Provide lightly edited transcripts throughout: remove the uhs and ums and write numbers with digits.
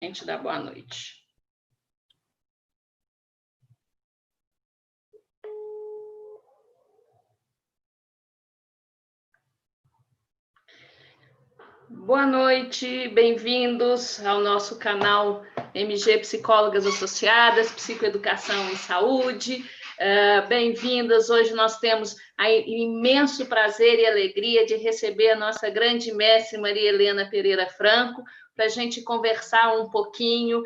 A gente dá boa noite. Boa noite, bem-vindos ao nosso canal MG Psicólogas Associadas, Psicoeducação e Saúde. Bem-vindas, hoje nós temos o imenso prazer e alegria de receber a nossa grande mestre Maria Helena Pereira Franco, para a gente conversar um pouquinho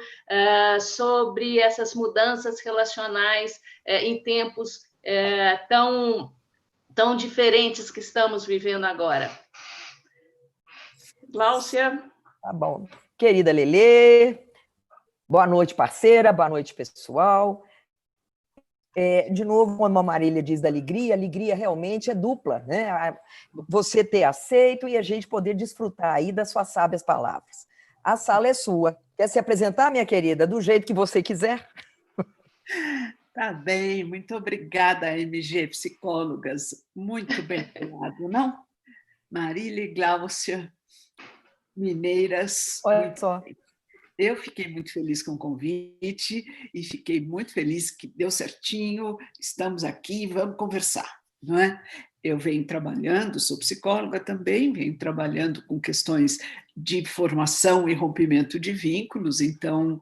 sobre essas mudanças relacionais em tempos tão diferentes que estamos vivendo agora. Gláucia. Tá bom. Querida Lelê, boa noite, parceira, boa noite, pessoal. De novo, como a Marília diz da alegria, a alegria realmente é dupla, né? Você ter aceito e a gente poder desfrutar aí das suas sábias palavras. A sala é sua. Quer se apresentar, minha querida, do jeito que você quiser? Tá bem, muito obrigada, MG Psicólogas. Muito bem falado, não? Marília e Gláucia, mineiras. Olha só. Bem. Eu fiquei muito feliz com o convite e fiquei muito feliz que deu certinho, estamos aqui, vamos conversar, não é? Eu venho trabalhando, sou psicóloga também, venho trabalhando com questões de formação e rompimento de vínculos, então,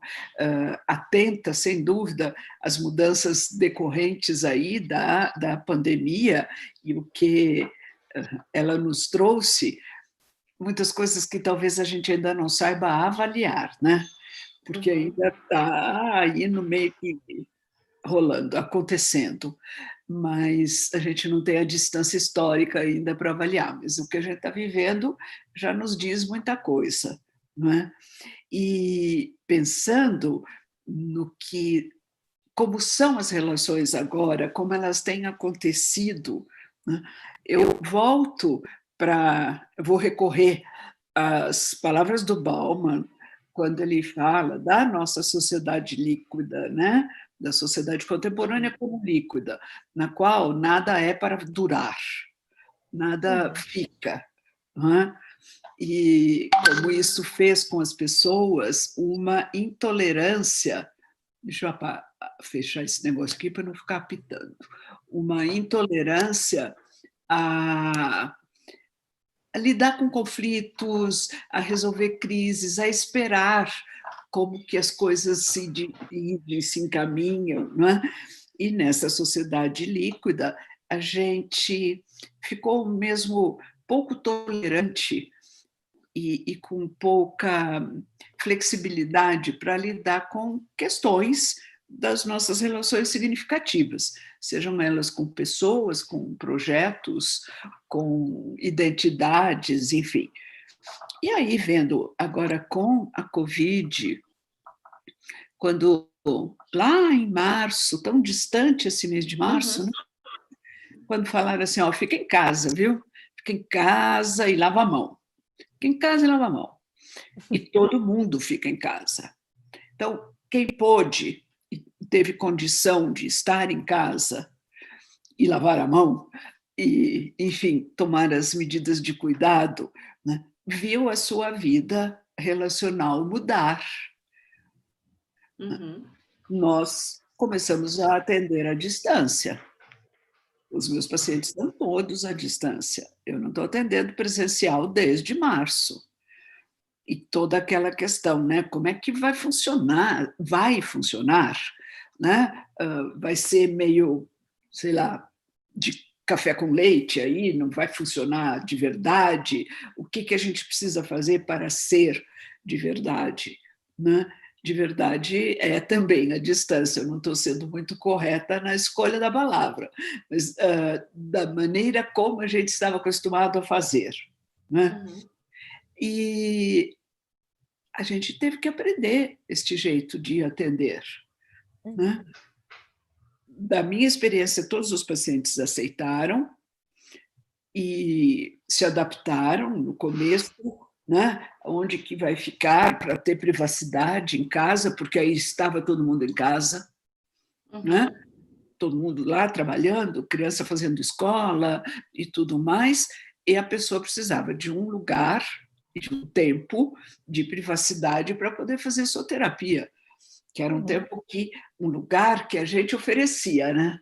atenta, sem dúvida, às mudanças decorrentes aí da pandemia e o que ela nos trouxe, muitas coisas que talvez a gente ainda não saiba avaliar, né? Porque ainda está aí no meio que rolando, acontecendo, mas a gente não tem a distância histórica ainda para avaliar, mas o que a gente está vivendo já nos diz muita coisa, não é? E pensando no que, como são as relações agora, como elas têm acontecido, né? Eu vou recorrer às palavras do Bauman, quando ele fala da nossa sociedade líquida, né? Da sociedade contemporânea como líquida, na qual nada é para durar, nada fica. Né? E como isso fez com as pessoas uma intolerância, deixa eu fechar esse negócio aqui para não ficar apitando, uma intolerância a lidar com conflitos, a resolver crises, a esperar como que as coisas se encaminham, não é? E nessa sociedade líquida, a gente ficou mesmo pouco tolerante e com pouca flexibilidade para lidar com questões das nossas relações significativas, sejam elas com pessoas, com projetos, com identidades, enfim. E aí, vendo agora com a Covid, quando lá em março, tão distante esse mês de março, né? Quando falaram assim, ó, fica em casa, viu? Fica em casa e lava a mão. Fica em casa e lava a mão. E todo mundo fica em casa. Então, quem pôde e teve condição de estar em casa e lavar a mão, e, enfim, tomar as medidas de cuidado, né, viu a sua vida relacional mudar. Nós começamos a atender à distância. Os meus pacientes estão todos à distância. Eu não estou atendendo presencial desde março. E toda aquela questão, né? Como é que vai funcionar? Vai funcionar? Né? Vai ser meio, sei lá, de café com leite aí, não vai funcionar de verdade? O que a gente precisa fazer para ser de verdade? Né? De verdade é também a distância, eu não estou sendo muito correta na escolha da palavra, mas da maneira como a gente estava acostumado a fazer. Né? E a gente teve que aprender este jeito de atender. Né? Da minha experiência, todos os pacientes aceitaram e se adaptaram no começo, né? Onde que vai ficar para ter privacidade em casa, porque aí estava todo mundo em casa, né? Todo mundo lá trabalhando, criança fazendo escola e tudo mais, e a pessoa precisava de um lugar de um tempo de privacidade para poder fazer sua terapia, que era um tempo um lugar que a gente oferecia, né?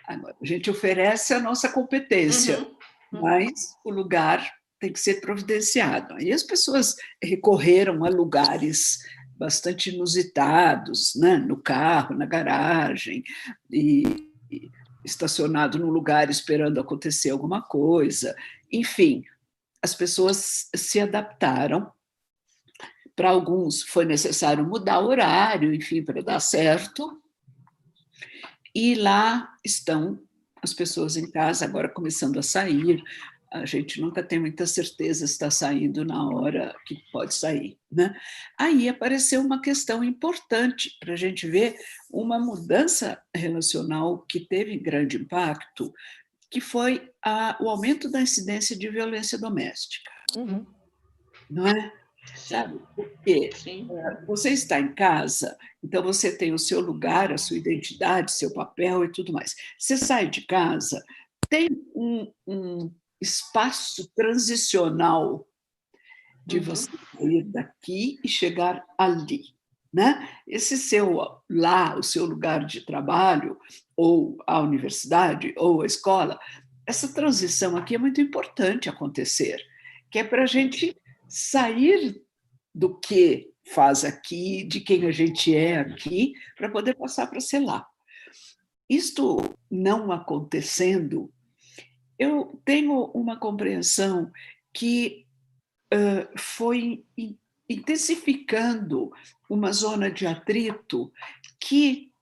Agora, a gente oferece a nossa competência, mas o lugar tem que ser providenciado. E as pessoas recorreram a lugares bastante inusitados, né? No carro, na garagem, e estacionado num lugar esperando acontecer alguma coisa. Enfim, as pessoas se adaptaram. Para alguns foi necessário mudar o horário, enfim, para dar certo. E lá estão as pessoas em casa, agora começando a sair. A gente nunca tem muita certeza se está saindo na hora que pode sair, né? Aí apareceu uma questão importante para a gente ver uma mudança relacional que teve grande impacto, que foi o aumento da incidência de violência doméstica. Não é? Sabe? Porque você está em casa, então você tem o seu lugar, a sua identidade, seu papel e tudo mais. Você sai de casa, tem um espaço transicional de você sair daqui e chegar ali, né? Esse seu lá, o seu lugar de trabalho, ou a universidade, ou a escola, essa transição aqui é muito importante acontecer, que é para a gente sair do que faz aqui, de quem a gente é aqui, para poder passar para ser lá. Isto não acontecendo, eu tenho uma compreensão que foi intensificando uma zona de atrito que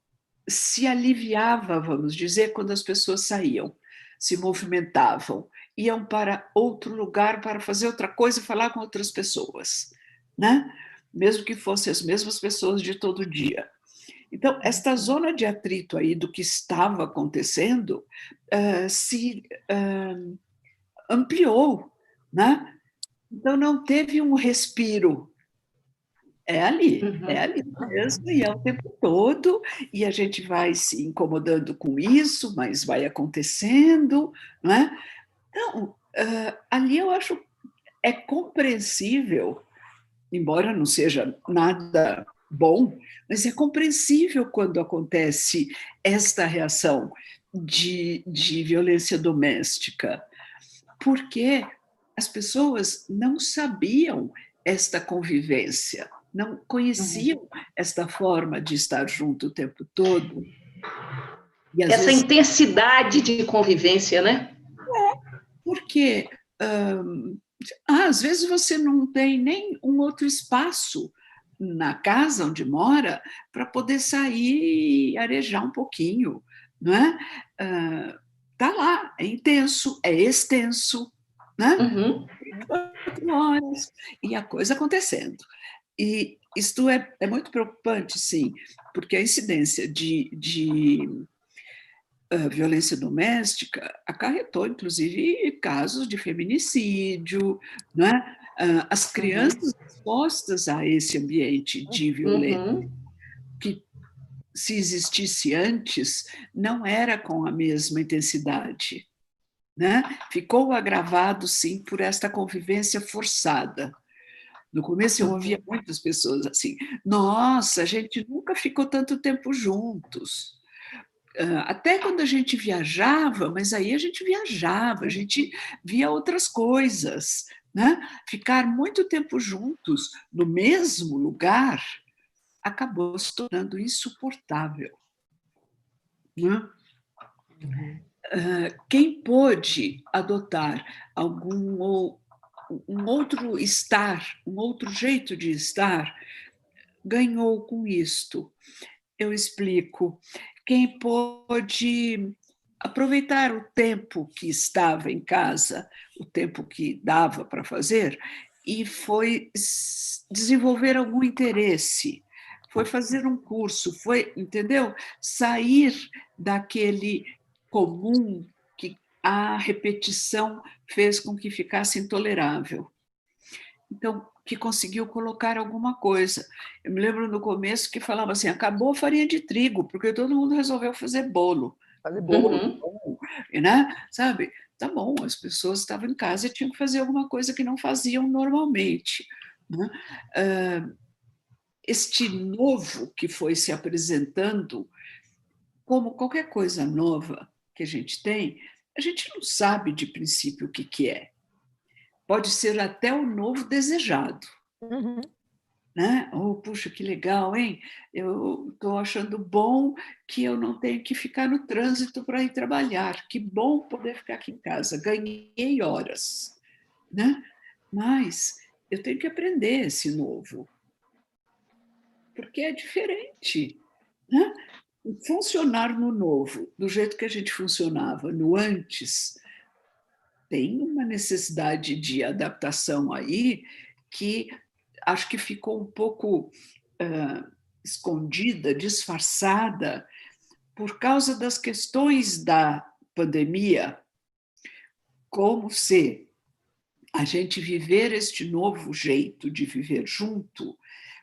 se aliviava, vamos dizer, quando as pessoas saíam, se movimentavam, iam para outro lugar para fazer outra coisa, falar com outras pessoas, né? Mesmo que fossem as mesmas pessoas de todo dia. Então, esta zona de atrito aí do que estava acontecendo se ampliou, né? Então, não teve um respiro. É ali mesmo, e é o tempo todo, e a gente vai se incomodando com isso, mas vai acontecendo, não é? Então, ali eu acho é compreensível, embora não seja nada bom, mas é compreensível quando acontece esta reação de violência doméstica, porque as pessoas não sabiam esta convivência, não conheciam esta forma de estar junto o tempo todo. E essa vezes, intensidade de convivência, né? Porque às vezes você não tem nem um outro espaço na casa onde mora para poder sair e arejar um pouquinho, não é? Tá lá, é intenso, é extenso, né? 4 horas, e a coisa acontecendo. E isto é muito preocupante, sim, porque a incidência de violência doméstica acarretou, inclusive, casos de feminicídio, né? As crianças expostas a esse ambiente de violência, que se existisse antes, não era com a mesma intensidade, né? Ficou agravado, sim, por esta convivência forçada. No começo eu ouvia muitas pessoas assim, nossa, a gente nunca ficou tanto tempo juntos. Até quando a gente viajava, mas aí a gente viajava, a gente via outras coisas, né? Ficar muito tempo juntos no mesmo lugar acabou se tornando insuportável, né? Quem pôde adotar um outro estar, um outro jeito de estar, ganhou com isto. Eu explico. Quem pôde aproveitar o tempo que estava em casa, o tempo que dava para fazer, e foi desenvolver algum interesse, foi fazer um curso, foi, entendeu? Sair daquele comum que a repetição fez com que ficasse intolerável. Então, que conseguiu colocar alguma coisa. Eu me lembro no começo que falava assim, acabou a farinha de trigo, porque todo mundo resolveu fazer bolo. Fazer bolo, né? Sabe? tá bom, as pessoas estavam em casa e tinham que fazer alguma coisa que não faziam normalmente, né? Este novo que foi se apresentando, como qualquer coisa nova que a gente não sabe de princípio o que que é. Pode ser até o novo desejado, Uhum. né? Oh, puxa, que legal, hein? Eu estou achando bom que eu não tenho que ficar no trânsito para ir trabalhar. Que bom poder ficar aqui em casa. Ganhei horas, né? Mas eu tenho que aprender esse novo, porque é diferente, né? Funcionar no novo, do jeito que a gente funcionava no antes, tem uma necessidade de adaptação aí que acho que ficou um pouco escondida, disfarçada, por causa das questões da pandemia, como se a gente viver este novo jeito de viver junto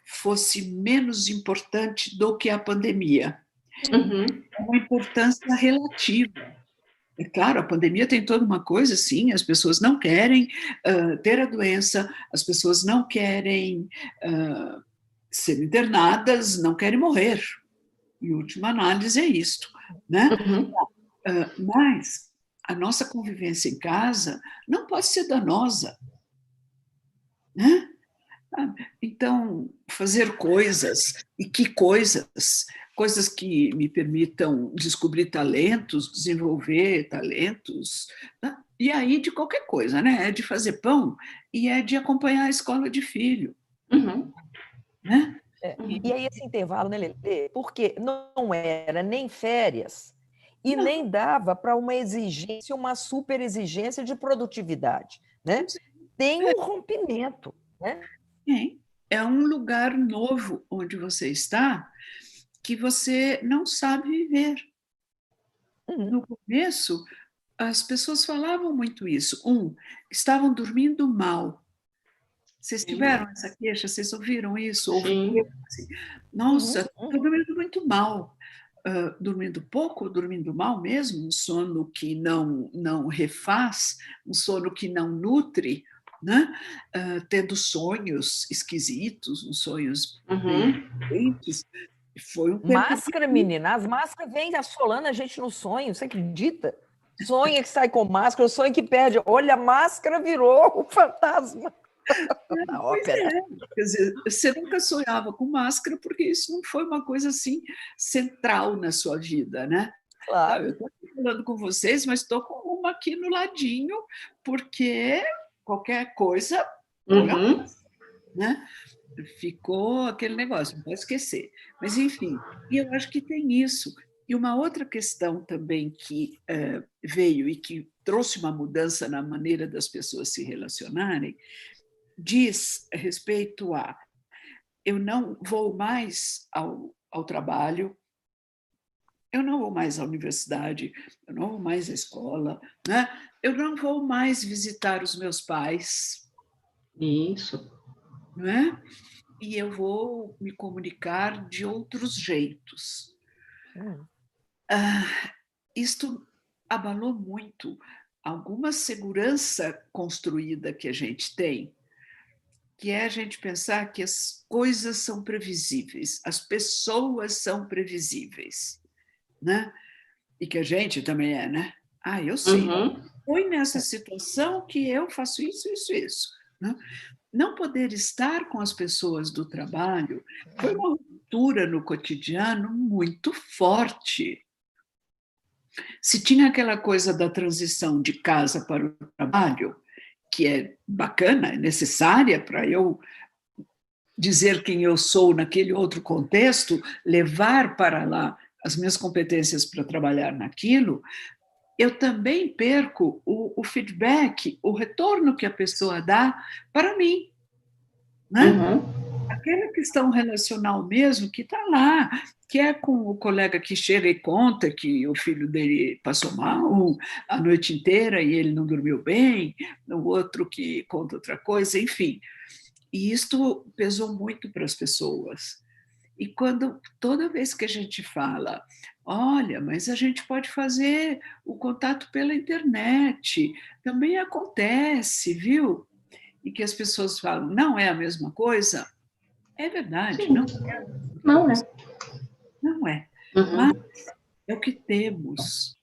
fosse menos importante do que a pandemia. Uhum. Uma importância relativa. É claro, a pandemia tem toda uma coisa, sim, as pessoas não querem ter a doença, as pessoas não querem ser internadas, não querem morrer. Em última análise, é isto, né? Uhum. Mas a nossa convivência em casa não pode ser danosa, né? Então, fazer coisas, e que coisas? Coisas que me permitam descobrir talentos, desenvolver talentos, né? E aí de qualquer coisa, né? É de fazer pão e é de acompanhar a escola de filho, Uhum. né? E aí esse intervalo, né, Lelê? Porque não era nem férias e nem dava para uma exigência, uma super exigência de produtividade, né? Tem um rompimento, né? É um lugar novo onde você está que você não sabe viver. Uhum, No começo, as pessoas falavam muito isso. Estavam dormindo mal. Vocês Sim. tiveram essa queixa? Vocês ouviram isso? Sim. Assim, uhum, nossa, uhum. estou dormindo muito mal. Dormindo pouco, dormindo mal mesmo, um sono que não refaz, um sono que não nutre, né? Tendo sonhos esquisitos, uns sonhos bem Uhum. diferentes. Foi um tempo Máscara, difícil. menina, as máscaras vêm assolando a gente no sonho, você acredita? Sonha que sai com máscara, sonha que perde. Olha, a máscara virou o fantasma da Pois ópera. é, quer dizer, você nunca sonhava com máscara porque isso não foi uma coisa assim central na sua vida, né? Claro. Sabe, eu estou falando com vocês, mas estou com uma aqui no ladinho, porque qualquer coisa, põe a Uhum. né? Ficou aquele negócio, não pode esquecer. Mas, enfim, e eu acho que tem isso. E uma outra questão também que veio e que trouxe uma mudança na maneira das pessoas se relacionarem, diz respeito a eu não vou mais ao trabalho, eu não vou mais à universidade, eu não vou mais à escola, né? Eu não vou mais visitar os meus pais, Isso. não é? E eu vou me comunicar de outros jeitos. Hum, Isto abalou muito alguma segurança construída que a gente tem, que é a gente pensar que as coisas são previsíveis, as pessoas são previsíveis, né? E que a gente também é, né? Ah, eu sei. Uhum. Foi nessa situação que eu faço isso, isso, isso, né? Não poder estar com as pessoas do trabalho foi uma ruptura no cotidiano muito forte. Se tinha aquela coisa da transição de casa para o trabalho, que é bacana, é necessária para eu dizer quem eu sou naquele outro contexto, levar para lá as minhas competências para trabalhar naquilo, eu também perco o feedback, o retorno que a pessoa dá para mim, né? Uhum. Aquela questão relacional mesmo que está lá, que é com o colega que chega e conta que o filho dele passou mal a noite inteira e ele não dormiu bem, o outro que conta outra coisa, enfim. E isto pesou muito para as pessoas. E toda vez que a gente fala, olha, mas a gente pode fazer o contato pela internet, também acontece, viu? E que as pessoas falam, não é a mesma coisa? É verdade, Sim. não é a mesma Não é. coisa. Não é. Uhum. Mas é o que temos.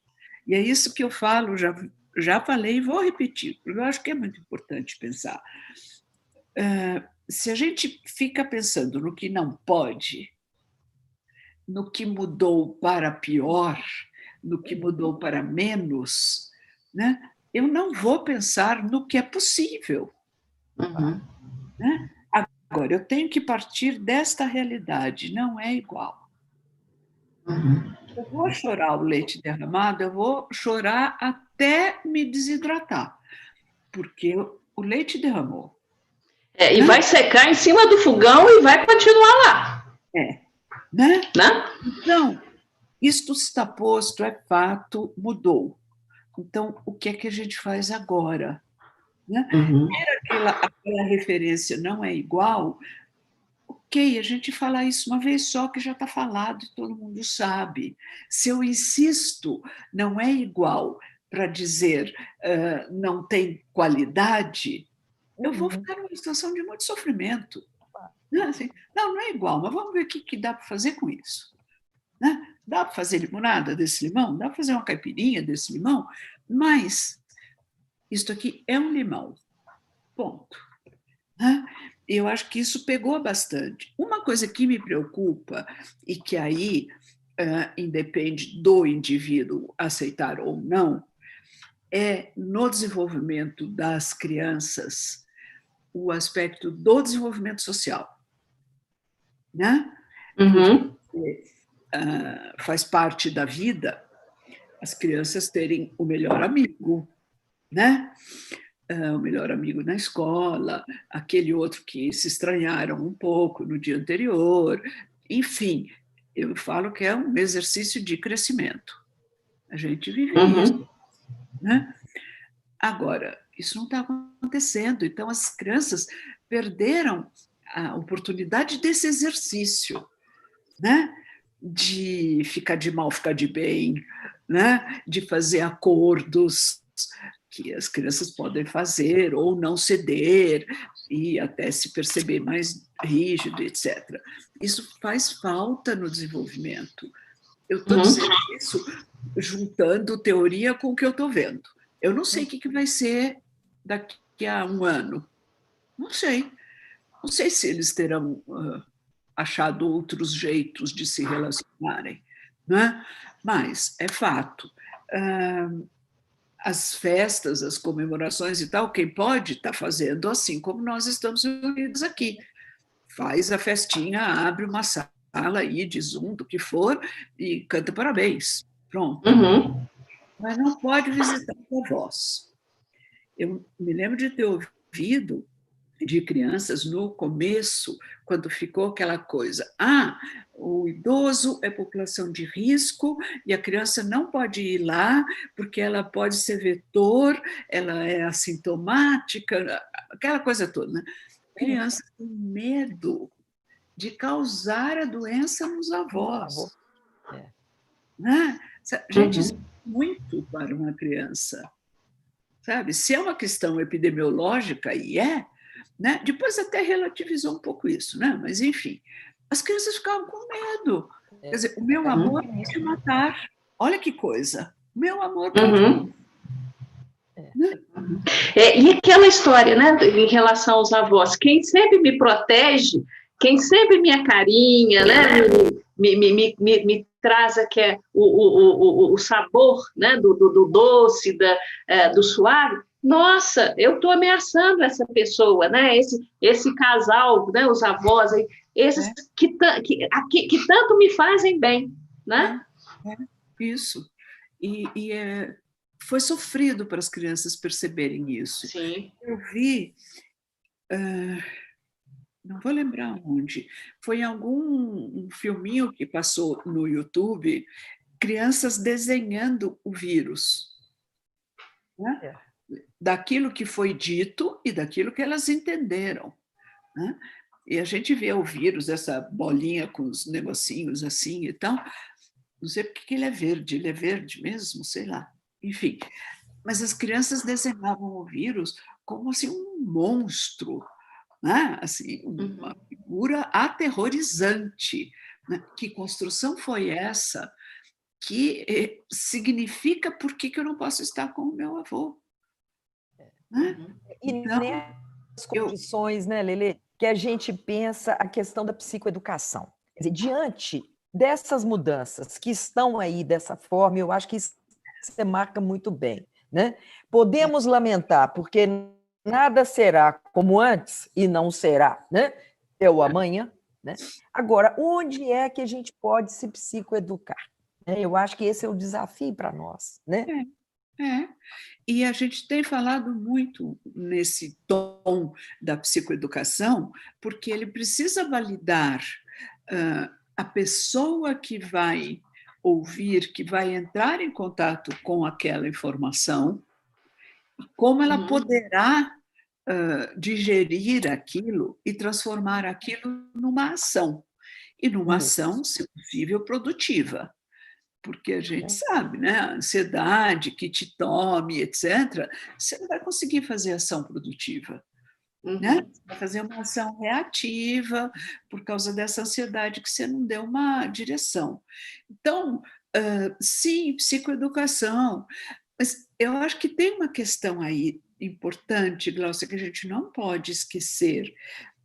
E é isso que eu falo, já falei e vou repetir, porque eu acho que é muito importante pensar. Se a gente fica pensando no que não pode, no que mudou para pior, no que mudou para menos, né? Eu não vou pensar no que é possível. Uhum. Né? Agora, eu tenho que partir desta realidade, não é igual. Uhum. Eu vou chorar o leite derramado, eu vou chorar até me desidratar, porque o leite derramou. E vai secar em cima do fogão e vai continuar lá. Né? Né? Então, isto está posto, é fato, mudou. Então, o que é que a gente faz agora? Né? Uhum. Aquela referência não é igual, ok, a gente fala isso uma vez só que já está falado e todo mundo sabe. Se eu insisto, não é igual para dizer não tem qualidade, eu vou ficar numa situação de muito sofrimento. Né? Assim, não é igual, mas vamos ver o que dá para fazer com isso. Né? Dá para fazer limonada desse limão? Dá para fazer uma caipirinha desse limão? Mas isto aqui é um limão. Ponto. Né? Eu acho que isso pegou bastante. Uma coisa que me preocupa, e que aí independe do indivíduo aceitar ou não, é no desenvolvimento das crianças o aspecto do desenvolvimento social. Né? Uhum. Porque, faz parte da vida as crianças terem o melhor amigo, né? O melhor amigo na escola, aquele outro que se estranharam um pouco no dia anterior, enfim, eu falo que é um exercício de crescimento. A gente vive isso, né? Agora, isso não está acontecendo, então as crianças perderam a oportunidade desse exercício, né? De ficar de mal, ficar de bem, né? De fazer acordos que as crianças podem fazer ou não ceder e até se perceber mais rígido, etc. Isso faz falta no desenvolvimento. Eu estou dizendo isso juntando teoria com o que eu estou vendo. Eu não sei o que vai ser daqui a um ano. Não sei. Não sei se eles terão achado outros jeitos de se relacionarem, né? Mas é fato. As festas, as comemorações e tal, quem pode está fazendo assim como nós estamos reunidos aqui. Faz a festinha, abre uma sala aí de Zoom, do que for, e canta parabéns. Pronto. Uhum. Mas não pode visitar os avós. Eu me lembro de ter ouvido de crianças no começo, quando ficou aquela coisa, o idoso é população de risco e a criança não pode ir lá porque ela pode ser vetor, ela é assintomática, aquela coisa toda. Né? Criança com medo de causar a doença nos avós. Né? Gente, isso é muito para uma criança. Sabe? Se é uma questão epidemiológica, e né? Depois até relativizou um pouco isso, né? Mas, enfim, as crianças ficavam com medo. Quer dizer, o meu amor pode matar. Olha que coisa. O meu amor pode matar. Né? E aquela história, né, em relação aos avós, quem sempre me protege, quem sempre me acarinha, né, me traz aqui o sabor, né, do doce, do suave. Nossa, eu estou ameaçando essa pessoa, né? Esse casal, né? Os avós, esses que tanto me fazem bem, né? Isso. Foi sofrido para as crianças perceberem isso. Sim. Eu vi, não vou lembrar onde, foi em algum filminho que passou no YouTube, crianças desenhando o vírus. Né? Daquilo que foi dito e daquilo que elas entenderam. Né? E a gente vê o vírus, essa bolinha com os negocinhos assim e tal. Não sei porque que ele é verde mesmo, sei lá. Enfim, mas as crianças desenhavam o vírus como assim, um monstro, né? Assim, uma figura aterrorizante. Né? Que construção foi essa que significa por que eu não posso estar com o meu avô? Né? E Então, nessas condições, né, Lelê, que a gente pensa a questão da psicoeducação. Quer dizer, diante dessas mudanças que estão aí dessa forma, eu acho que isso você marca muito bem. Né? Podemos lamentar, porque nada será como antes e não será, né? É o amanhã. Né? Agora, onde é que a gente pode se psicoeducar? Eu acho que esse é o desafio para nós. Né? É. E a gente tem falado muito nesse tom da psicoeducação, porque ele precisa validar a pessoa que vai ouvir, que vai entrar em contato com aquela informação, como ela poderá digerir aquilo e transformar aquilo numa ação. E numa ação, se possível, produtiva. Porque a gente sabe, né? A ansiedade que te tome, etc., você não vai conseguir fazer ação produtiva. Né? Você vai fazer uma ação reativa por causa dessa ansiedade que você não deu uma direção. Então, sim, psicoeducação, mas eu acho que tem uma questão aí importante, Glaucia, que a gente não pode esquecer.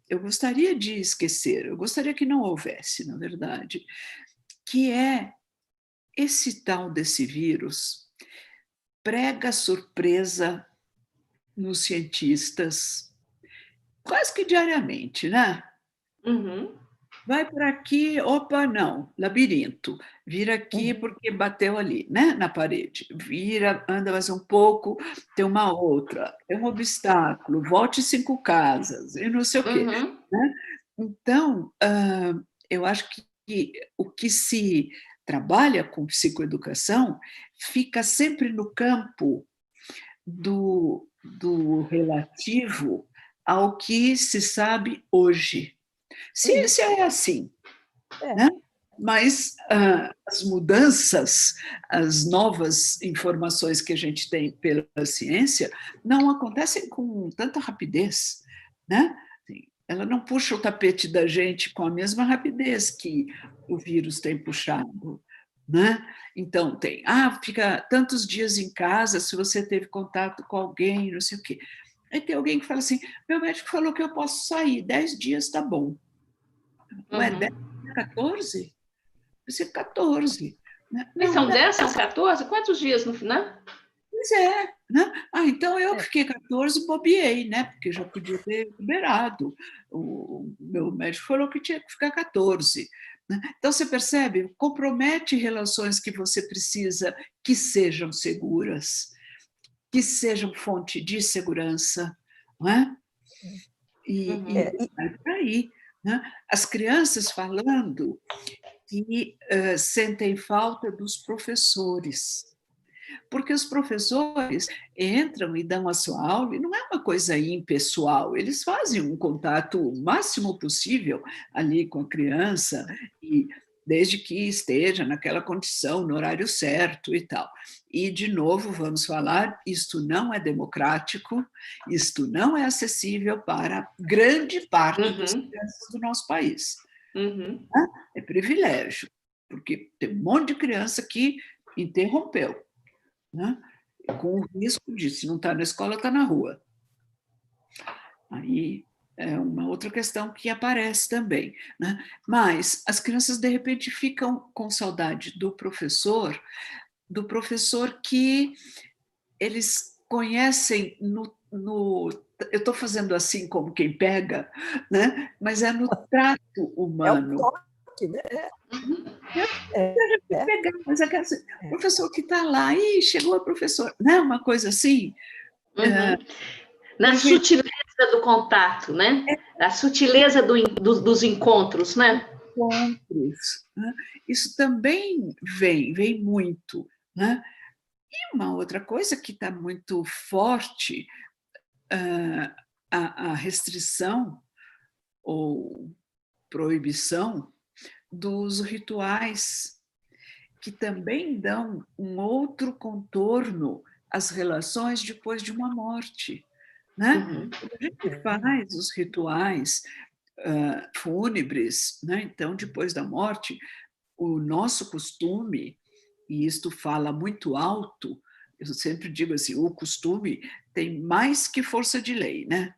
Eu gostaria de esquecer, eu gostaria que não houvesse, na verdade, que é esse tal desse vírus prega surpresa nos cientistas quase que diariamente, né? Vai por aqui, opa, não, labirinto. Vira aqui porque bateu ali, né, na parede. Vira, anda mais um pouco, tem uma outra, tem um obstáculo, volte 5 casas, e não sei o quê. Né? Então, eu acho que o que se trabalha com psicoeducação fica sempre no campo do relativo ao que se sabe hoje. Ciência é assim, né? Mas as mudanças, as novas informações que a gente tem pela ciência não acontecem com tanta rapidez, né? Ela não puxa o tapete da gente com a mesma rapidez que o vírus tem puxado, né? Então tem, fica tantos dias em casa se você teve contato com alguém, não sei o quê. Aí tem alguém que fala assim, meu médico falou que eu posso sair, 10 dias está bom. Ué, 10, 14? Vai ser 14. Né? E Não, são 10, são 14? Quantos dias no final? pois é. Né? Então eu fiquei 14 bobiei, né? Porque já podia ter liberado. O meu médico falou que tinha que ficar 14. Né? Então você percebe, compromete relações que você precisa que sejam seguras, que sejam fonte de segurança. Não é? E vai por aí. Né? As crianças falando que sentem falta dos professores. Porque os professores entram e dão a sua aula, e não é uma coisa impessoal, eles fazem um contato o máximo possível ali com a criança, e desde que esteja naquela condição, no horário certo e tal. E, de novo, vamos falar, isto não é democrático, isto não é acessível para grande parte das crianças do nosso país. É privilégio, porque tem um monte de criança que interrompeu. Né? Com o risco de, se não está na escola, está na rua. Aí é uma outra questão que aparece também. Né? Mas as crianças, de repente, ficam com saudade do professor que eles conhecem eu estou fazendo assim como quem pega, né? Mas é no trato humano. É o toque, né? Pegar, mas o professor que está lá, chegou a professora, né? Uma coisa assim. Na sutileza do contato, né? A sutileza dos encontros, né? Encontros. Né? Isso também vem muito. Né? E uma outra coisa que está muito forte, a restrição ou proibição dos rituais, que também dão um outro contorno às relações depois de uma morte, né? Uhum. Quando a gente faz os rituais fúnebres, né? Então, depois da morte, o nosso costume, e isto fala muito alto, eu sempre digo assim, o costume tem mais que força de lei, né?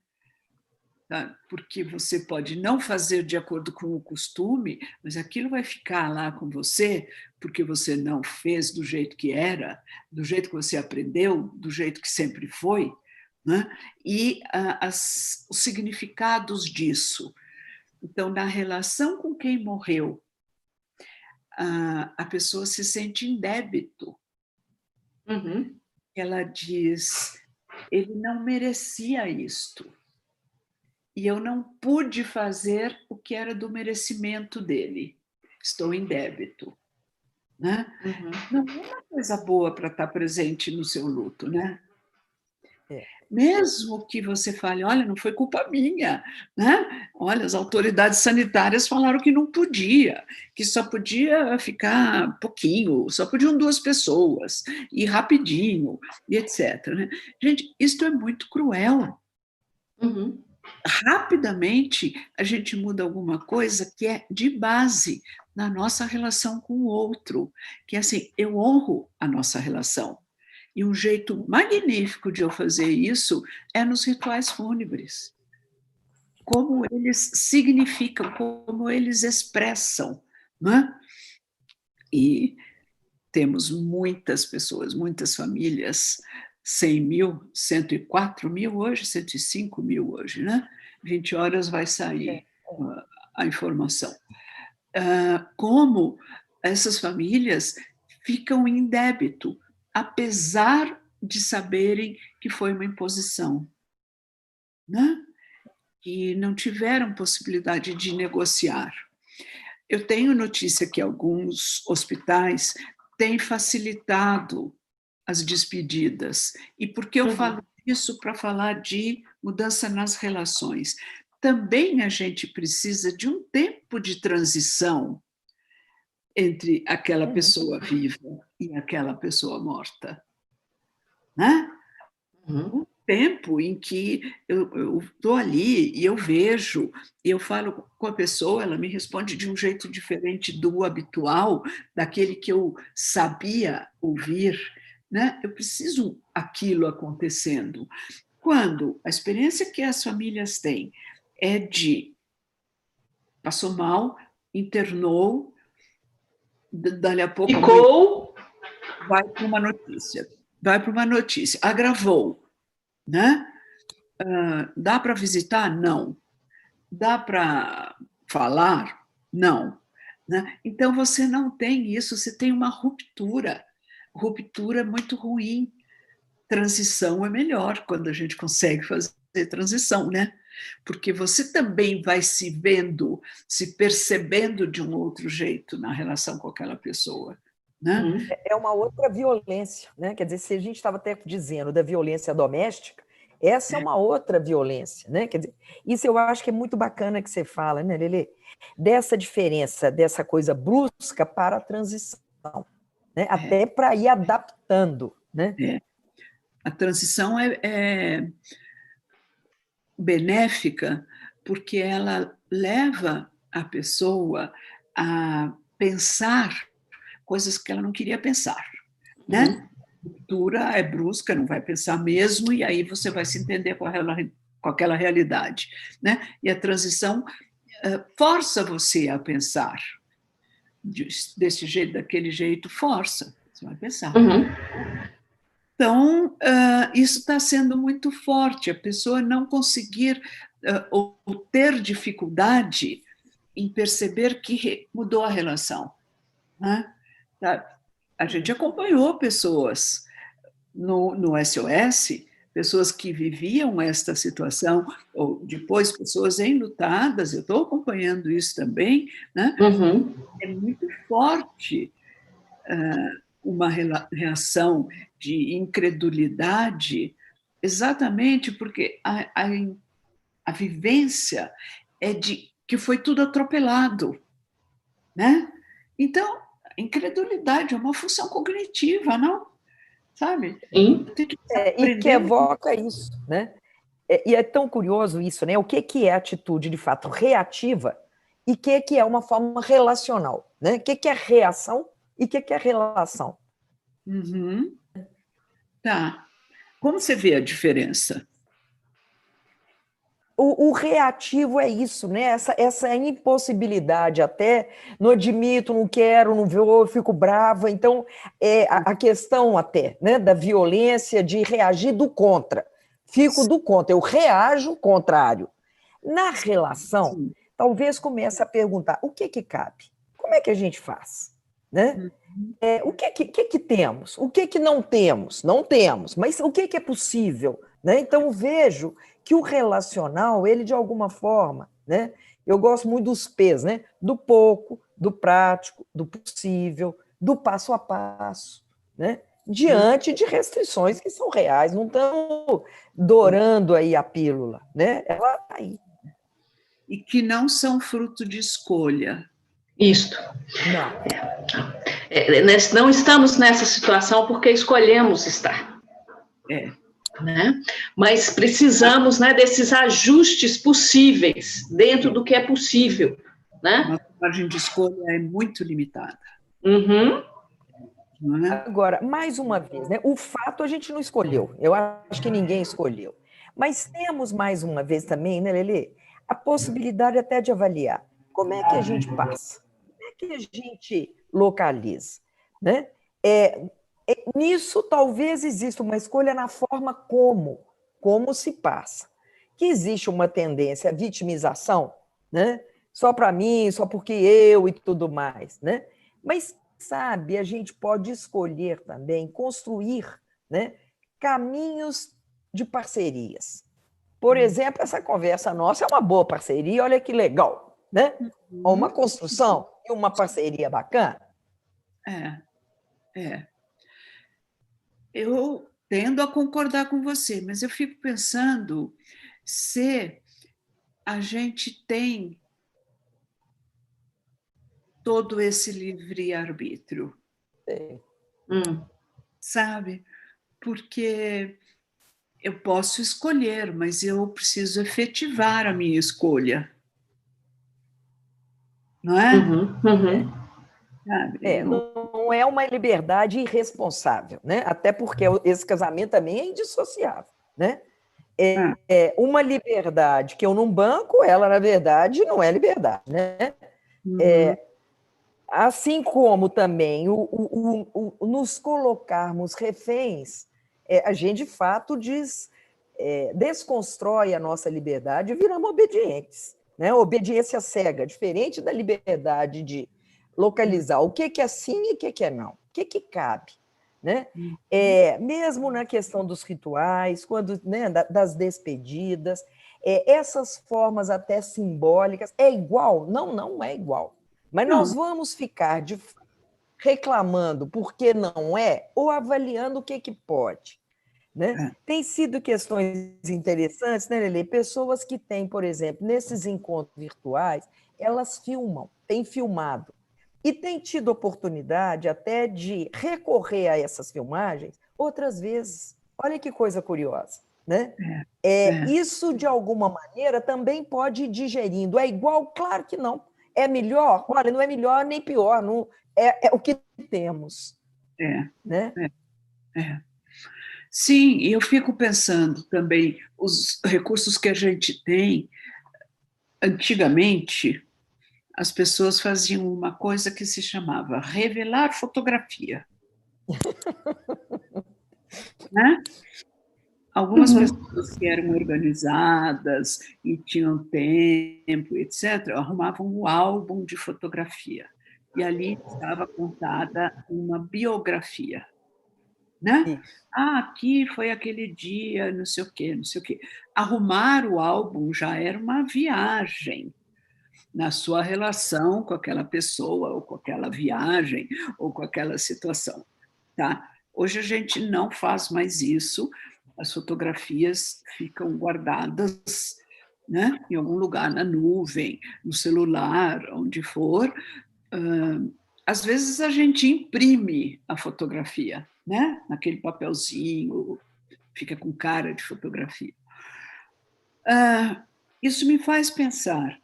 Porque você pode não fazer de acordo com o costume, mas aquilo vai ficar lá com você, porque você não fez do jeito que era, do jeito que você aprendeu, do jeito que sempre foi, né? E os significados disso. Então, na relação com quem morreu, a pessoa se sente em débito. Uhum. Ela diz, ele não merecia isto. E eu não pude fazer o que era do merecimento dele. Estou em débito. Né? Uhum. Não é uma coisa boa para estar presente no seu luto, né? É. Mesmo que você fale, olha, não foi culpa minha, né? Olha, as autoridades sanitárias falaram que não podia, que só podia ficar pouquinho, só podiam 2 pessoas, e rapidinho, e etc. Né? Gente, isto é muito cruel. Uhum. Rapidamente a gente muda alguma coisa que é de base na nossa relação com o outro, que é assim, eu honro a nossa relação. E um jeito magnífico de eu fazer isso é nos rituais fúnebres. Como eles significam, como eles expressam, né? E temos muitas pessoas, muitas famílias, 100 mil, 104 mil hoje, 105 mil hoje, né? 20 horas vai sair a informação. Como essas famílias ficam em débito, apesar de saberem que foi uma imposição, né? Que não tiveram possibilidade de negociar. Eu tenho notícia que alguns hospitais têm facilitado as despedidas. E por que eu falo isso? Para falar de mudança nas relações. Também a gente precisa de um tempo de transição entre aquela pessoa viva e aquela pessoa morta, né? Uhum. Um tempo em que eu estou ali e eu vejo, e eu falo com a pessoa, ela me responde de um jeito diferente do habitual, daquele que eu sabia ouvir, né? Eu preciso aquilo acontecendo. Quando a experiência que as famílias têm é de passou mal, internou, dali a pouco Ficou. vai para uma notícia, agravou, né? Dá para visitar? Não. Dá para falar? Não. Né? Então, você não tem isso, você tem uma ruptura. Ruptura é muito ruim. Transição é melhor quando a gente consegue fazer transição, né? Porque você também vai se vendo, se percebendo de um outro jeito na relação com aquela pessoa. Né? É uma outra violência, né? Quer dizer, se a gente estava até dizendo da violência doméstica, essa é uma outra violência, né? Quer dizer, isso eu acho que é muito bacana que você fala, né, Lelê? Dessa diferença, dessa coisa brusca para a transição, né? Até para ir adaptando, né? A transição é benéfica porque ela leva a pessoa a pensar coisas que ela não queria pensar, né? A ruptura é brusca, não vai pensar mesmo, e aí você vai se entender com aquela realidade, né? E a transição força você a pensar desse jeito, daquele jeito, força, você vai pensar. Uhum. Então, isso está sendo muito forte, a pessoa não conseguir ou ter dificuldade em perceber que mudou a relação. Né? A gente acompanhou pessoas no SOS, pessoas que viviam esta situação, ou depois pessoas enlutadas, eu estou acompanhando isso também, né? É muito forte uma reação de incredulidade, exatamente porque a vivência é de que foi tudo atropelado, né? Então, a incredulidade é uma função cognitiva, não? Sabe? Sim. Tem que E que aprender. evoca isso, né? E é tão curioso isso, né? O que é atitude, de fato, reativa e o que é uma forma relacional, né? O que é reação e o que é relação. Uhum. Tá. Como você vê a diferença? O reativo é isso, né? Essa impossibilidade até, não admito, não quero, não vou, fico brava. Então, a questão até, né, da violência, de reagir do contra. Fico do contra, eu reajo contrário. Na relação, Sim. talvez comece a perguntar, o que cabe? Como é que a gente faz? Né? Uhum. O que temos? O que não temos? Não temos, mas o que é possível? Né? Então, vejo que o relacional, ele de alguma forma, né? Eu gosto muito dos P's, né? Do pouco, do prático, do possível, do passo a passo, né? Diante de restrições que são reais, não estamos dourando aí a pílula, né? Ela está aí. E que não são fruto de escolha. Isto. Não. Nós não estamos nessa situação porque escolhemos estar. Né? Mas precisamos, né, desses ajustes possíveis dentro do que é possível. Né? Nossa margem de escolha é muito limitada. Uhum. Não é? Agora, mais uma vez, né, o fato a gente não escolheu, eu acho que ninguém escolheu. Mas temos, mais uma vez também, né, Lelê, a possibilidade até de avaliar como é que a gente passa, como é que a gente localiza. Né? Nisso, talvez exista uma escolha na forma como se passa. Que existe uma tendência à vitimização, né? Só para mim, só porque eu e tudo mais. Né? Mas, sabe, a gente pode escolher também construir, né, caminhos de parcerias. Por exemplo, essa conversa nossa é uma boa parceria, olha que legal. Né? Uma construção e uma parceria bacana. É. Eu tendo a concordar com você, mas eu fico pensando se a gente tem todo esse livre-arbítrio, sabe? Porque eu posso escolher, mas eu preciso efetivar a minha escolha, não é? Uhum. Não é uma liberdade irresponsável, né? Até porque esse casamento também é indissociável, né? Uma liberdade que eu não banco, ela, na verdade, não é liberdade, né? Assim como também nos colocarmos reféns, a gente, de fato, desconstrói a nossa liberdade e viramos obedientes. Né? Obediência cega, diferente da liberdade de localizar o que é sim e o que é não, o que cabe. Né? Mesmo na questão dos rituais, quando, né, das despedidas, essas formas até simbólicas, é igual? Não, não é igual. Mas nós vamos ficar reclamando porque não é, ou avaliando o que pode. Né? Tem sido questões interessantes, né, Lelê? Pessoas que têm, por exemplo, nesses encontros virtuais, elas filmam, têm filmado, e têm tido oportunidade até de recorrer a essas filmagens outras vezes. Olha que coisa curiosa. Né? Isso, de alguma maneira, também pode ir digerindo. É igual? Claro que não. É melhor? Olha, não é melhor nem pior, não, é o que temos. Né? Sim, e eu fico pensando também, os recursos que a gente tem, antigamente, as pessoas faziam uma coisa que se chamava revelar fotografia. Né? Algumas pessoas que eram organizadas e tinham tempo, etc., arrumavam um álbum de fotografia. E ali estava contada uma biografia. Né? Aqui foi aquele dia, não sei o quê, não sei o quê. Arrumar o álbum já era uma viagem na sua relação com aquela pessoa, ou com aquela viagem, ou com aquela situação. Tá? Hoje a gente não faz mais isso, as fotografias ficam guardadas né? Em algum lugar, na nuvem, no celular, onde for. Às vezes a gente imprime a fotografia, né? Naquele papelzinho, fica com cara de fotografia. Isso me faz pensar,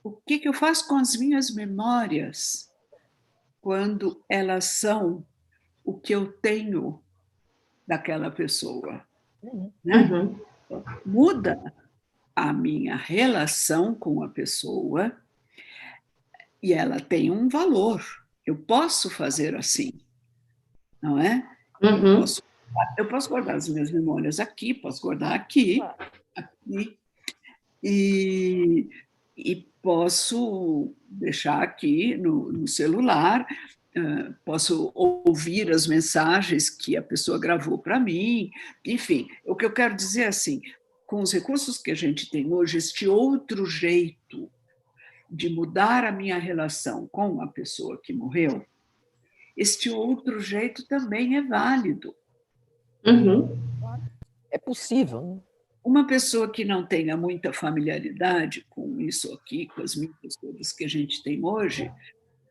o que eu faço com as minhas memórias quando elas são o que eu tenho daquela pessoa, né? Uhum. Muda a minha relação com a pessoa e ela tem um valor. Eu posso fazer assim, não é? Uhum. Eu posso guardar as minhas memórias aqui, posso guardar aqui, aqui e posso deixar aqui no celular, posso ouvir as mensagens que a pessoa gravou para mim, enfim, o que eu quero dizer é assim, com os recursos que a gente tem hoje, este outro jeito de mudar a minha relação com a pessoa que morreu, este outro jeito também é válido. Uhum. É possível, né? Uma pessoa que não tenha muita familiaridade com isso aqui, com as mídias todas que a gente tem hoje,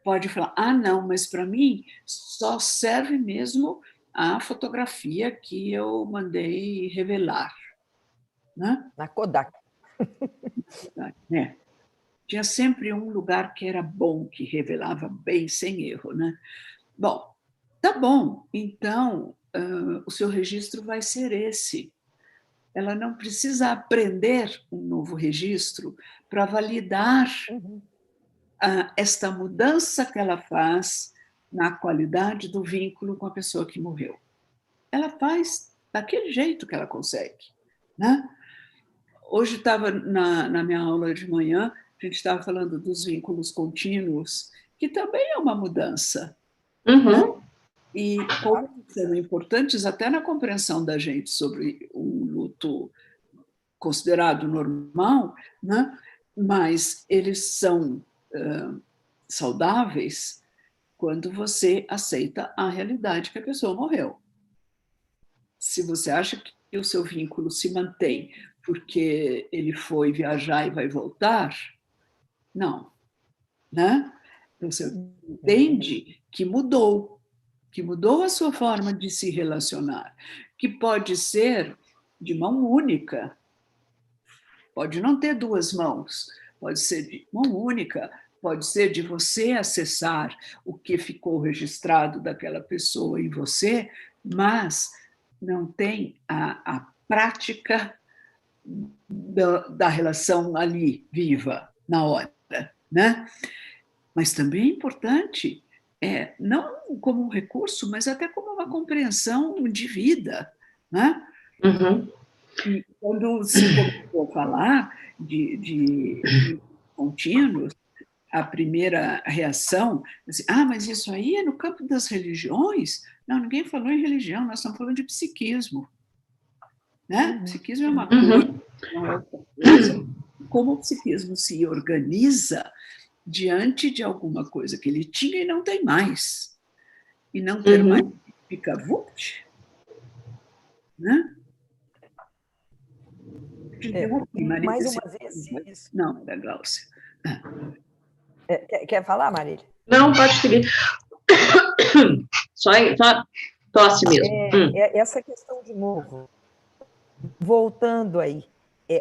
pode falar, não, mas para mim só serve mesmo a fotografia que eu mandei revelar. Né? Na Kodak. É. Tinha sempre um lugar que era bom, que revelava bem, sem erro. Né? Bom, tá bom, então o seu registro vai ser esse. Ela não precisa aprender um novo registro para validar esta mudança que ela faz na qualidade do vínculo com a pessoa que morreu. Ela faz daquele jeito que ela consegue. Né? Hoje estava na minha aula de manhã, a gente estava falando dos vínculos contínuos, que também é uma mudança. Uhum. Né? E como são importantes até na compreensão da gente sobre um luto considerado normal, né? Mas eles são saudáveis quando você aceita a realidade que a pessoa morreu. Se você acha que o seu vínculo se mantém porque ele foi viajar e vai voltar, não, né? Você entende que mudou a sua forma de se relacionar, que pode ser de mão única, pode não ter duas mãos, pode ser de mão única, pode ser de você acessar o que ficou registrado daquela pessoa em você, mas não tem a prática da relação ali, viva, na hora. Né? Mas também é importante, não como um recurso, mas até como uma compreensão de vida. Né? Uhum. E quando se começou a falar de contínuos, a primeira reação, assim, mas isso aí é no campo das religiões? Não, ninguém falou em religião, nós estamos falando de psiquismo. Né? Psiquismo é uma coisa, não é outra coisa. Como o psiquismo se organiza diante de alguma coisa que ele tinha e não tem mais. E não ter mais fica vupt, né? Mais uma vez, isso. Não, era Glaucia. Quer falar, Marília? Não, pode seguir. Só tosse mesmo. Essa questão, de novo, voltando aí,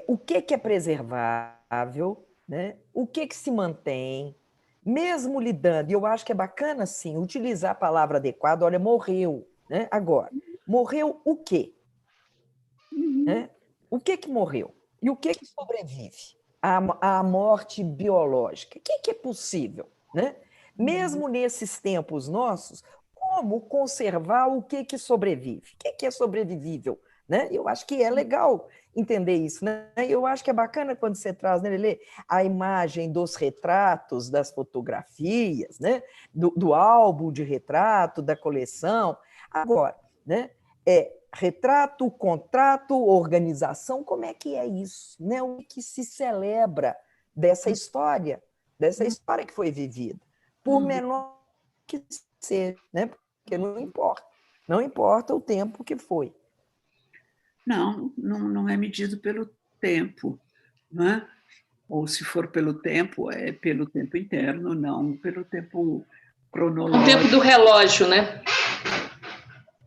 o que é preservável, né? O que se mantém, mesmo lidando, e eu acho que é bacana, sim, utilizar a palavra adequada, olha, morreu, né? Agora, morreu o quê? Né? O que morreu? E o que sobrevive à morte biológica? O que é possível? Né? Mesmo nesses tempos nossos, como conservar o que sobrevive? O que é sobrevivível? Né? Eu acho que é legal entender isso. Né? Eu acho que é bacana quando você traz, né, Lelê, a imagem dos retratos, das fotografias, né? do álbum de retrato, da coleção. Agora, né? Retrato, contrato, organização, como é que é isso? Né? O que se celebra dessa história que foi vivida, por menor que seja, né? Porque não importa o tempo que foi. Não é medido pelo tempo. não é? Ou, se for pelo tempo, é pelo tempo interno, não pelo tempo O cronológico. tempo do relógio, né?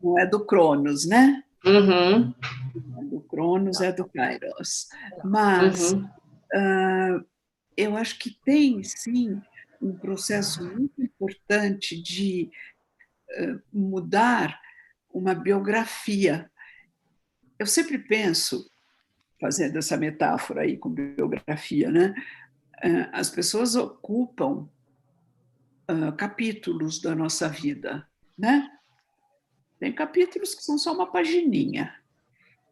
Não é do Cronos, né? Uhum, Não é do Cronos, é do Kairos. Mas uhum. eu acho que tem, sim, um processo muito importante de mudar uma biografia. Eu sempre penso, fazendo essa metáfora aí com biografia, né? As pessoas ocupam capítulos da nossa vida, né? Tem capítulos que são só uma pagininha,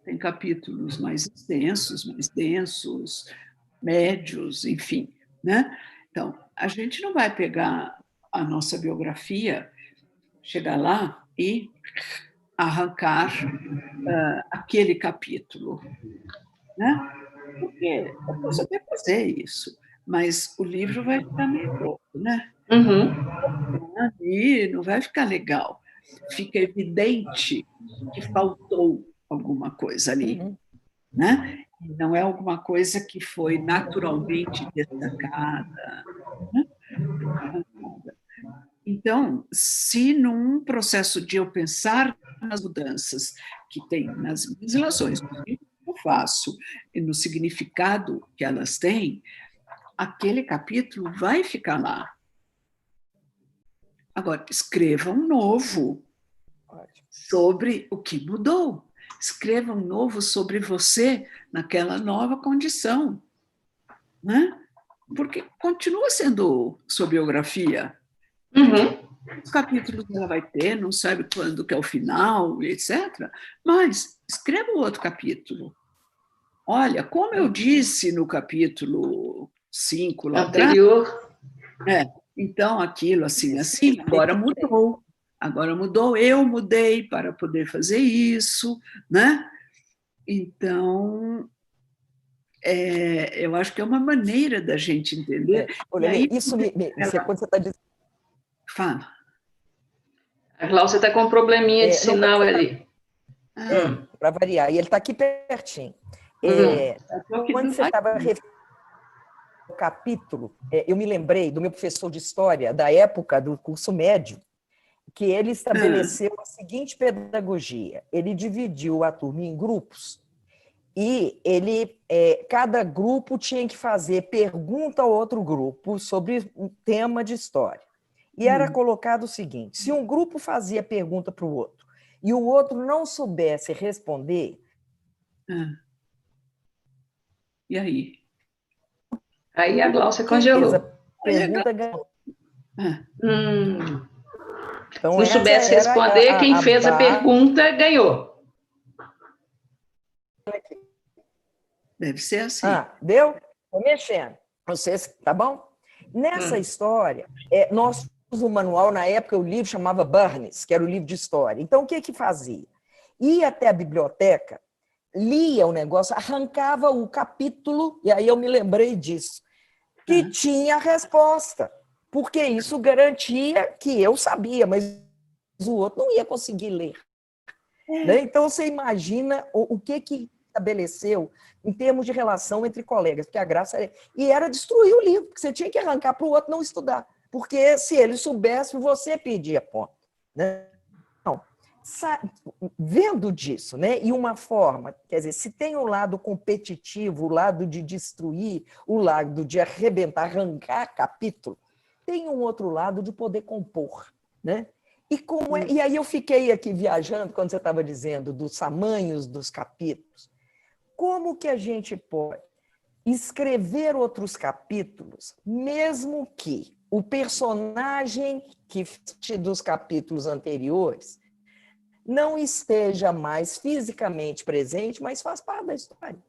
tem capítulos mais extensos, mais densos, médios, enfim, né? Então, a gente não vai pegar a nossa biografia, chegar lá e arrancar aquele capítulo, né? Porque eu posso até fazer isso, mas o livro vai ficar meio louco, né? Uhum. E não vai ficar legal. Fica evidente que faltou alguma coisa ali, Uhum. né? Não é alguma coisa que foi naturalmente destacada, né? Então, se num processo de eu pensar nas mudanças que tem nas minhas relações, no que eu faço e no significado que elas têm, aquele capítulo vai ficar lá. Agora, escreva um novo Ótimo. sobre o que mudou. Escreva um novo sobre você naquela nova condição, né? Porque continua sendo sua biografia. Uhum. Os capítulos ela vai ter, não sabe quando que é o final, etc. Mas escreva um outro capítulo. Olha, como eu disse no capítulo 5 lá atrás, Anterior. então aquilo assim, Isso. assim, agora mudou. Agora mudou, eu mudei para poder fazer isso, né? Então, eu acho que é uma maneira da gente entender. E Olha, aí, isso quando você está dizendo, fala. A Glaucia está com um probleminha de não, sinal ali. para variar, e ele está aqui pertinho. Hum. Quando você estava no capítulo, eu me lembrei do meu professor de história da época do curso médio, que ele estabeleceu a seguinte pedagogia: ele dividiu a turma em grupos e cada grupo tinha que fazer pergunta ao outro grupo sobre um tema de história. E era colocado o seguinte: se um grupo fazia pergunta para o outro e o outro não soubesse responder, E aí? Aí a Glaucia quem fez a congelou. pergunta ganhou. Hum. Se Então, não essa soubesse era responder, quem a fez a base. pergunta ganhou. Deve ser assim. Deu? Estou mexendo. Vocês, tá bom? Nessa história, nós tínhamos um manual, na época o livro chamava Burns, que era o livro de história. Então, o que que fazia? Ia até a biblioteca, lia o negócio, arrancava o capítulo, e aí eu me lembrei disso, que tinha a resposta, porque isso garantia que eu sabia, mas o outro não ia conseguir ler. Né? Então, você imagina o que estabeleceu em termos de relação entre colegas, porque a graça era destruir o livro, porque você tinha que arrancar para o outro não estudar, porque se ele soubesse, você perdia ponto. Né? Então, vendo disso, né? E uma forma, quer dizer, se tem o lado competitivo, o lado de destruir, o lado de arrebentar, arrancar capítulo, tem um outro lado de poder compor, né? E aí eu fiquei aqui viajando quando você estava dizendo dos tamanhos dos capítulos. Como que a gente pode escrever outros capítulos, mesmo que o personagem que dos capítulos anteriores não esteja mais fisicamente presente, mas faz parte da história?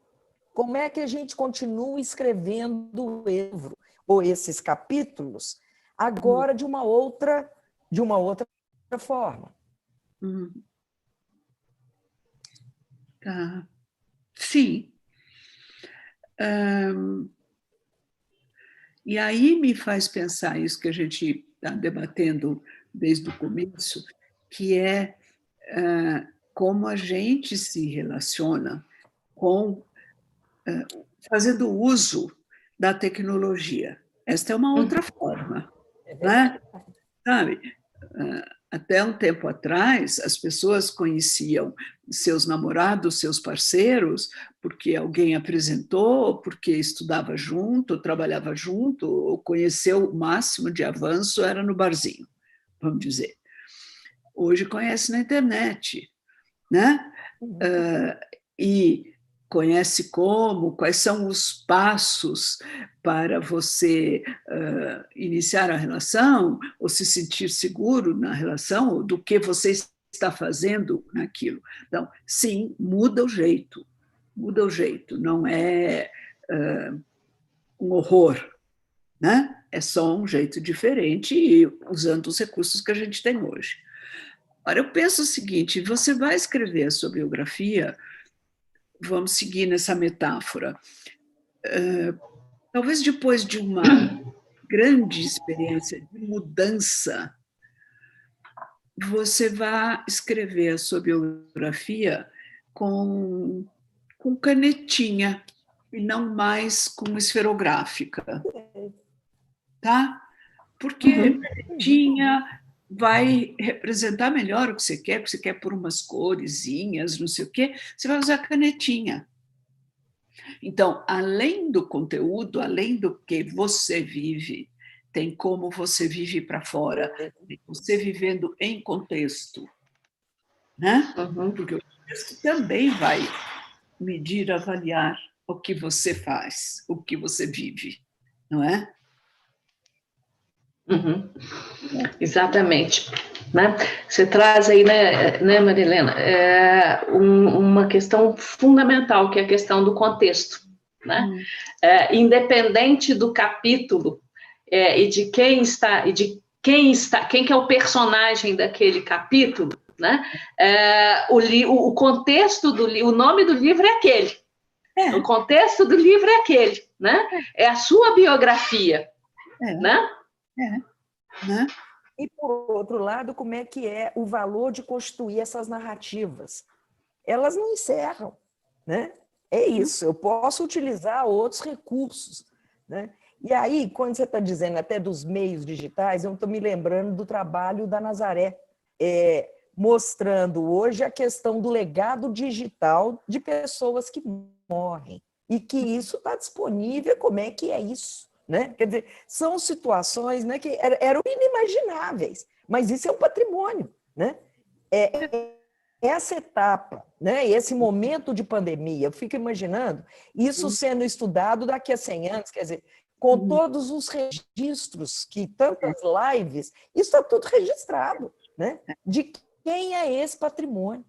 Como é que a gente continua escrevendo o livro ou esses capítulos agora de uma outra forma? Tá. Sim. E aí me faz pensar isso que a gente está debatendo desde o começo, que é como a gente se relaciona com fazendo uso da tecnologia. Esta é uma outra forma, né? Sabe? Até um tempo atrás, as pessoas conheciam seus namorados, seus parceiros, porque alguém apresentou, porque estudava junto, trabalhava junto, ou conheceu o máximo de avanço era no barzinho, vamos dizer. Hoje conhece na internet, né? E conhece quais são os passos para você iniciar a relação, ou se sentir seguro na relação, ou do que você está fazendo naquilo. Então, sim, muda o jeito, não é um horror, né? É só um jeito diferente e usando os recursos que a gente tem hoje. Ora, eu penso o seguinte, você vai escrever a sua biografia, vamos seguir nessa metáfora, talvez depois de uma grande experiência de mudança, você vai escrever a sua biografia com canetinha e não mais com esferográfica, tá? Porque canetinha vai representar melhor o que você quer por umas coresinhas, não sei o quê, você vai usar canetinha. Então, além do conteúdo, além do que você vive, tem como você vive para fora, você vivendo em contexto, né? Porque o contexto também vai medir, avaliar o que você faz, o que você vive, não é? Exatamente. Né? Você traz aí, né Marilena, uma questão fundamental, que é a questão do contexto. Né? Independente do capítulo e de quem que é o personagem daquele capítulo, né? O contexto o nome do livro é aquele. O contexto do livro é aquele, né? É a sua biografia, né? Né? E, por outro lado, como é que é o valor de construir essas narrativas? Elas não encerram, né? É isso, eu posso utilizar outros recursos, né? E aí, quando você está dizendo até dos meios digitais, eu estou me lembrando do trabalho da Nazaré, mostrando hoje a questão do legado digital de pessoas que morrem, e que isso está disponível, como é que é isso? Né? Quer dizer, são situações, né, que eram inimagináveis, mas isso é um patrimônio. Né? Essa etapa, né, esse momento de pandemia, eu fico imaginando isso sendo estudado daqui a 100 anos, quer dizer, com todos os registros, que tantas lives, isso está tudo registrado. Né? De quem é esse patrimônio?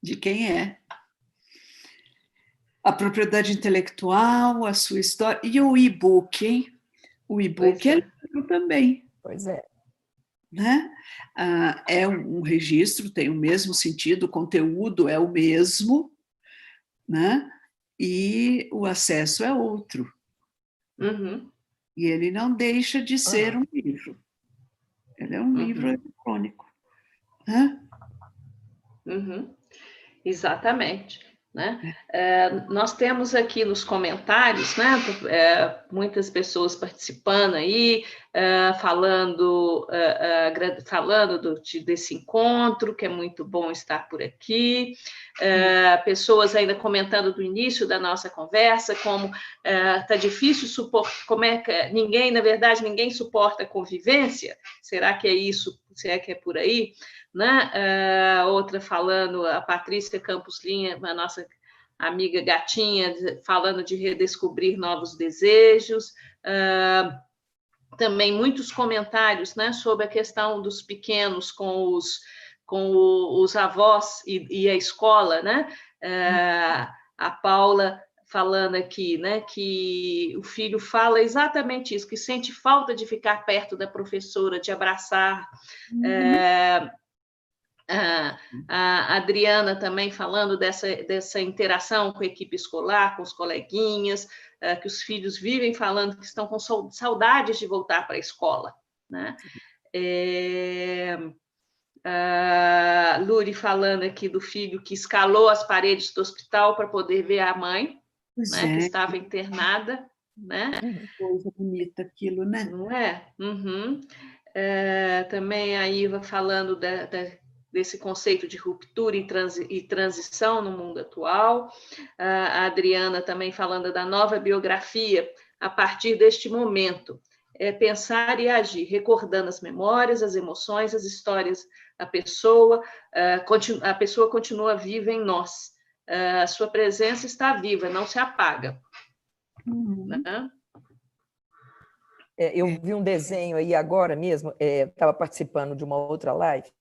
De quem é? A propriedade intelectual, a sua história, e o e-book, hein? O e-book é livro também. Pois é. Né? É um registro, tem o mesmo sentido, o conteúdo é o mesmo, né? E o acesso é outro. E ele não deixa de ser um livro. Ele é um livro eletrônico. Né? Exatamente. Né? Nós temos aqui nos comentários, né, muitas pessoas participando aí, falando desse encontro, que é muito bom estar por aqui, pessoas ainda comentando do início da nossa conversa, como está difícil suportar, como é que ninguém suporta a convivência, será que é isso, se é que é por aí? Né? Outra falando, a Patrícia Campos Linha, a nossa amiga gatinha, falando de redescobrir novos desejos. Também muitos comentários, né, sobre a questão dos pequenos com os avós e a escola. Né? A Paula falando aqui, né, que o filho fala exatamente isso, que sente falta de ficar perto da professora, de abraçar. A Adriana também falando dessa interação com a equipe escolar, com os coleguinhas, que os filhos vivem falando que estão com saudades de voltar para a escola. Né? Luri falando aqui do filho que escalou as paredes do hospital para poder ver a mãe, né, que estava internada, né? Coisa bonita aquilo, né? Não é? Uhum. Também a Iva falando desse conceito de ruptura e transição no mundo atual. A Adriana também falando da nova biografia a partir deste momento. Pensar e agir, recordando as memórias, as emoções, as histórias. A pessoa continua viva em nós. A sua presença está viva, não se apaga. Né? Eu vi um desenho aí agora mesmo, estava participando de uma outra live,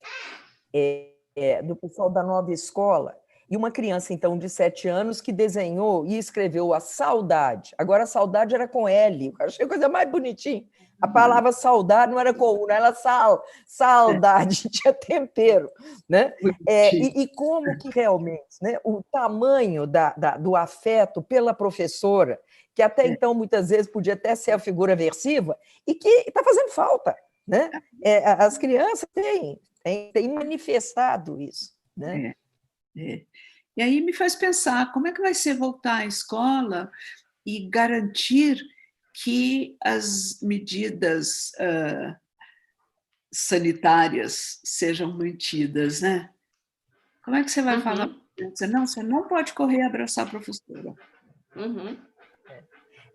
do pessoal da Nova Escola, e uma criança, então, de 7 anos, que desenhou e escreveu a saudade. Agora, a saudade era com L, eu achei a coisa mais bonitinha. A palavra saudade não era com U, não era saudade, tinha tempero. Né? E como que realmente, né, o tamanho do afeto pela professora, que até então, muitas vezes, podia até ser a figura aversiva, e que está fazendo falta. Né? As crianças têm manifestado isso. Né? E aí me faz pensar, como é que vai ser voltar à escola e garantir que as medidas sanitárias sejam mantidas, né? Como é que você vai falar? Não, você não pode correr e abraçar a professora.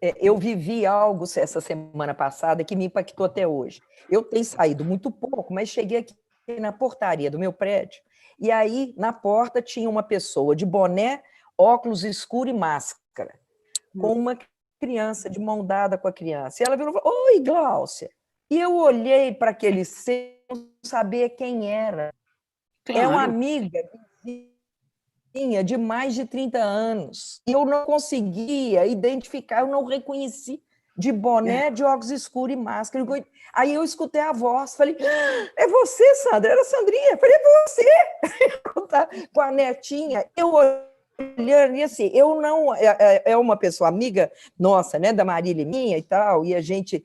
Eu vivi algo essa semana passada que me impactou até hoje. Eu tenho saído muito pouco, mas cheguei aqui na portaria do meu prédio, e aí, na porta, tinha uma pessoa de boné, óculos escuro e máscara, com uma criança, de mão dada com a criança. E ela virou e falou: oi, Gláucia. E eu olhei para aquele ser, não sabia quem era. Claro. É uma amiga de mais de 30 anos. E eu não conseguia identificar, eu não reconheci, de boné, de óculos escuros e máscara. Aí eu escutei a voz, falei: é você, Sandra? Era a Sandrinha. Falei: é você? Com a netinha. Eu olhando, e assim, eu não... É uma pessoa amiga nossa, né, da Marília e minha e tal, e a gente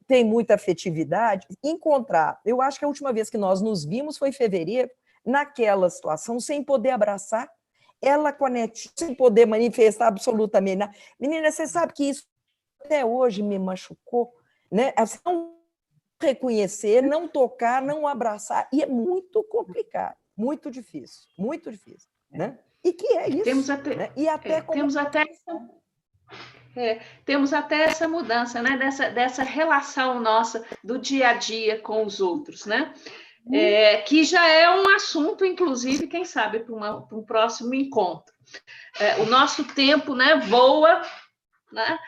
tem muita afetividade. Encontrar, eu acho que a última vez que nós nos vimos foi em fevereiro, naquela situação, sem poder abraçar, ela com a netinha, sem poder manifestar absolutamente nada. Menina, você sabe que isso até hoje me machucou, né? Assim, não reconhecer, não tocar, não abraçar, e é muito complicado, muito difícil, né? E que é isso. Temos até, né? E até temos até essa mudança, né? Dessa relação nossa do dia a dia com os outros, né? Que já é um assunto, inclusive, quem sabe, para um próximo encontro. O nosso tempo, né, voa. Né?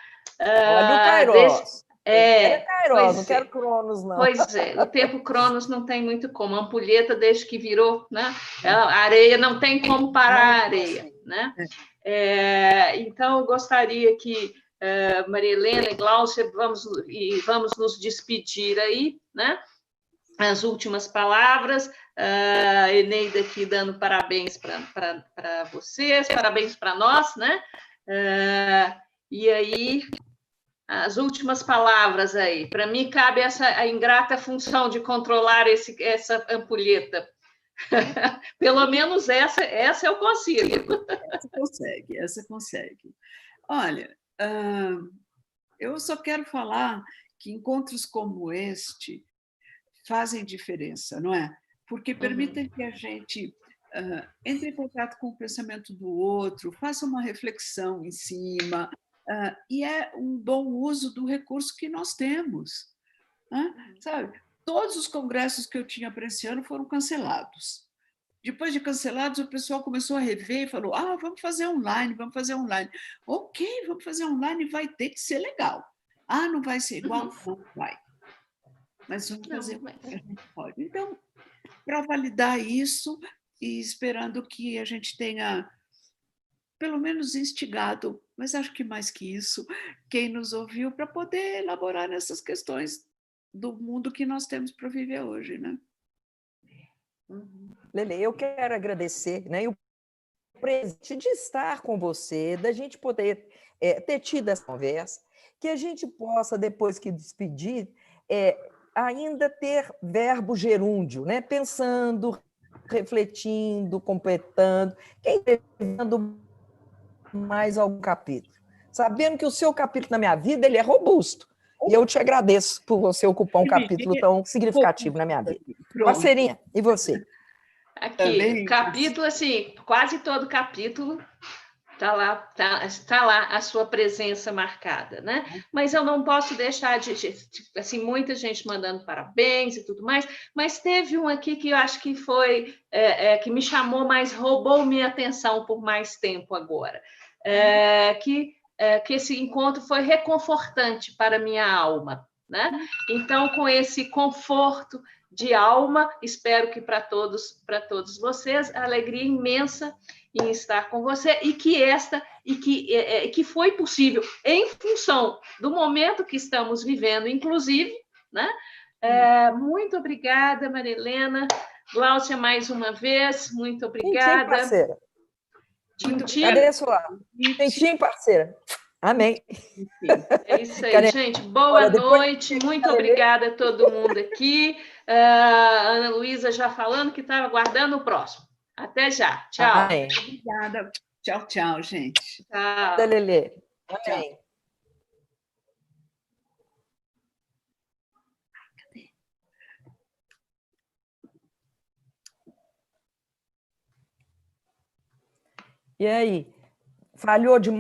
Olha o Kairos. Kairos, não quero Cronos, não. Pois é, o tempo Cronos não tem muito como. A ampulheta, desde que virou, né? A areia não tem como parar a areia. Né? Então, eu gostaria que Maria Helena e Gláucia, vamos nos despedir aí, né? As últimas palavras, a Eneida aqui dando parabéns para vocês, parabéns para nós, né? E aí, as últimas palavras aí. Para mim, cabe a ingrata função de controlar essa ampulheta. Pelo menos essa eu consigo. Essa consegue. Olha, eu só quero falar que encontros como este fazem diferença, não é? Porque permitem que a gente entre em contato com o pensamento do outro, faça uma reflexão em cima, e é um bom uso do recurso que nós temos. Sabe? Todos os congressos que eu tinha para esse ano foram cancelados. Depois de cancelados, o pessoal começou a rever e falou: vamos fazer online. Ok, vamos fazer online, vai ter que ser legal. Não vai ser igual? Não vai. Mas vamos fazer o que a gente pode. Então, para validar isso e esperando que a gente tenha, pelo menos, instigado, mas acho que mais que isso, quem nos ouviu, para poder elaborar nessas questões do mundo que nós temos para viver hoje, né? Lele, eu quero agradecer, né, o presente de estar com você, da gente poder ter tido essa conversa, que a gente possa, depois que despedir, ainda ter verbo gerúndio, né? Pensando, refletindo, completando, escrevendo mais algum capítulo. Sabendo que o seu capítulo na minha vida ele é robusto. E eu te agradeço por você ocupar um capítulo tão significativo na minha vida. Parceirinha, e você? Aqui, capítulo, assim, quase todo capítulo está lá a sua presença marcada, né? Mas eu não posso deixar de assim, muita gente mandando parabéns e tudo mais, mas teve um aqui que eu acho que foi, que me chamou mais, roubou minha atenção por mais tempo agora, que esse encontro foi reconfortante para minha alma, né? Então, com esse conforto de alma, espero que para todos vocês, a alegria imensa em estar com você e que foi possível em função do momento que estamos vivendo, inclusive, né? Muito obrigada, Maria Helena. Gláucia, mais uma vez, muito obrigada. Tintim, parceira. Tintim. Agradeço lá. Tintim, parceira. Amém. É isso aí, gente. Boa noite. Muito obrigada a todo mundo aqui. Ana Luísa já falando que estava aguardando o próximo. Até já. Tchau. Amém. Obrigada. Tchau, tchau, gente. Tchau. Lelê. Amém. E aí? Falhou demais?